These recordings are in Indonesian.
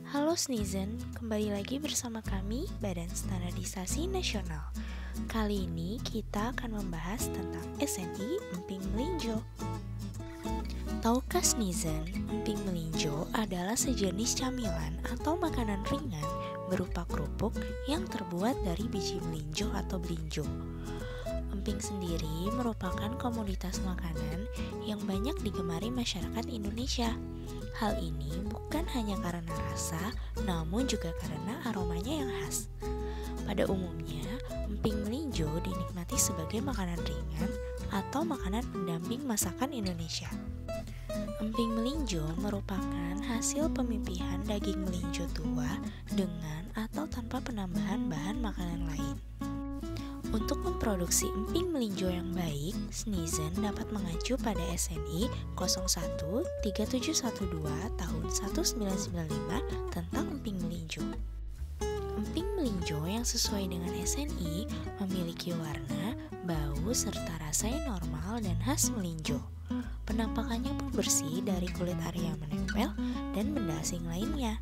Halo Sneezen, kembali lagi bersama kami Badan Standarisasi Nasional. Kali ini kita akan membahas tentang SNI Emping Melinjo. Tahukah Sneezen, emping melinjo adalah sejenis camilan atau makanan ringan berupa kerupuk yang terbuat dari biji melinjo atau belinjo. Emping sendiri merupakan komoditas makanan yang banyak digemari masyarakat Indonesia. Hal ini bukan hanya karena rasa, namun juga karena aromanya yang khas. Pada umumnya, emping melinjo dinikmati sebagai makanan ringan atau makanan pendamping masakan Indonesia. Emping melinjo merupakan hasil pemipihan daging melinjo tua dengan atau tanpa penambahan bahan makanan lain. Untuk memproduksi emping melinjo yang baik, Sneezen dapat mengacu pada SNI 013712 tahun 1995 tentang emping melinjo. Emping melinjo yang sesuai dengan SNI memiliki warna, bau, serta rasa yang normal dan khas melinjo. Penampakannya pun bersih dari kulit area yang menempel dan benda asing lainnya.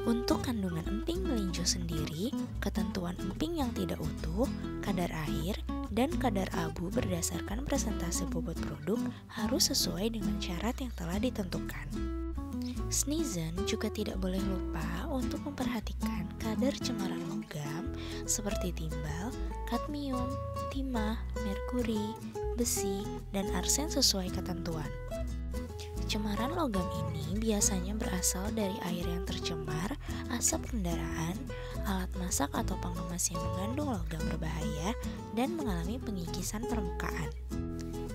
Untuk kandungan emping melinjo sendiri, ketentuan emping yang tidak utuh, kadar air, dan kadar abu berdasarkan presentase bobot produk harus sesuai dengan syarat yang telah ditentukan. Sneezen juga tidak boleh lupa untuk memperhatikan kadar cemaran logam seperti timbal, kadmium, timah, merkuri, besi, dan arsen sesuai ketentuan. Cemaran logam ini biasanya berasal dari air yang tercemar, asap kendaraan, alat masak atau pengemas yang mengandung logam berbahaya, dan mengalami pengikisan permukaan.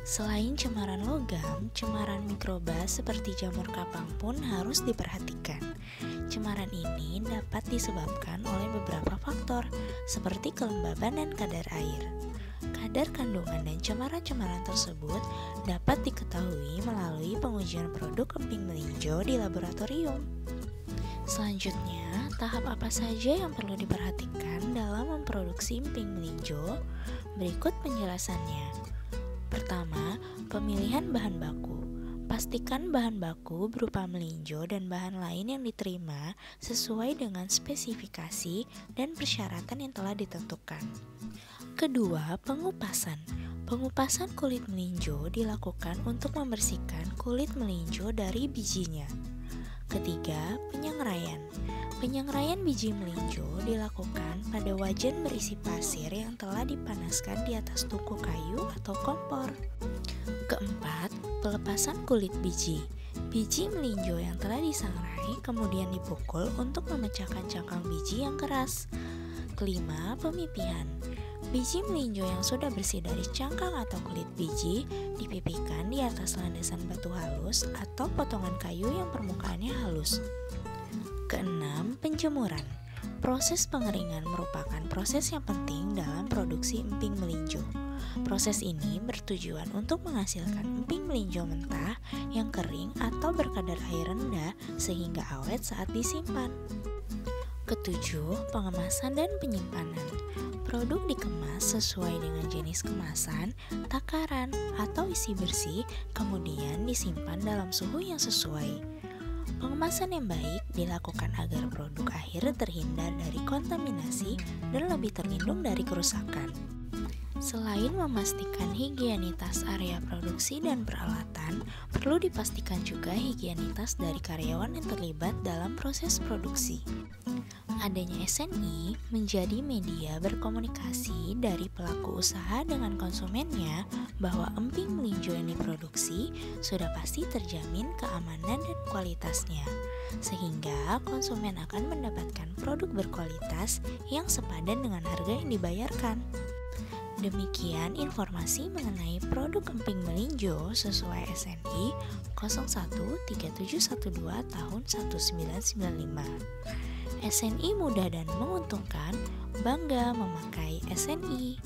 Selain cemaran logam, cemaran mikroba seperti jamur kapang pun harus diperhatikan. Cemaran ini dapat disebabkan oleh beberapa faktor, seperti kelembaban dan kadar air. Kadar kandungan dan cemaran-cemaran tersebut dapat diketahui melalui pengujian produk emping melinjo di laboratorium. Selanjutnya, tahap apa saja yang perlu diperhatikan dalam memproduksi emping melinjo? Berikut penjelasannya. Pertama, pemilihan bahan baku. Pastikan bahan baku berupa melinjo dan bahan lain yang diterima sesuai dengan spesifikasi dan persyaratan yang telah ditentukan. Kedua, pengupasan. Pengupasan kulit melinjo dilakukan untuk membersihkan kulit melinjo dari bijinya. Ketiga, penyangraian. Penyangraian biji melinjo dilakukan pada wajan berisi pasir yang telah dipanaskan di atas tungku kayu atau kompor. Keempat, pelepasan kulit biji. Biji melinjo yang telah disangrai kemudian dipukul untuk memecahkan cangkang biji yang keras. Kelima, pemipihan. Biji melinjo yang sudah bersih dari cangkang atau kulit biji dipipihkan di atas landasan batu halus atau potongan kayu yang permukaannya halus. Keenam, penjemuran. Proses pengeringan merupakan proses yang penting dalam produksi emping melinjo. Proses ini bertujuan untuk menghasilkan emping melinjo mentah yang kering atau berkadar air rendah sehingga awet saat disimpan. Ketujuh, pengemasan dan penyimpanan. Produk dikemas sesuai dengan jenis kemasan, takaran, atau isi bersih, kemudian disimpan dalam suhu yang sesuai. Pengemasan yang baik dilakukan agar produk akhir terhindar dari kontaminasi dan lebih terlindung dari kerusakan. Selain memastikan higienitas area produksi dan peralatan, perlu dipastikan juga higienitas dari karyawan yang terlibat dalam proses produksi. Adanya SNI menjadi media berkomunikasi dari pelaku usaha dengan konsumennya bahwa emping melinjo yang diproduksi sudah pasti terjamin keamanan dan kualitasnya, sehingga konsumen akan mendapatkan produk berkualitas yang sepadan dengan harga yang dibayarkan. Demikian informasi mengenai produk emping melinjo sesuai SNI 013712 tahun 1995. SNI mudah dan menguntungkan, bangga memakai SNI.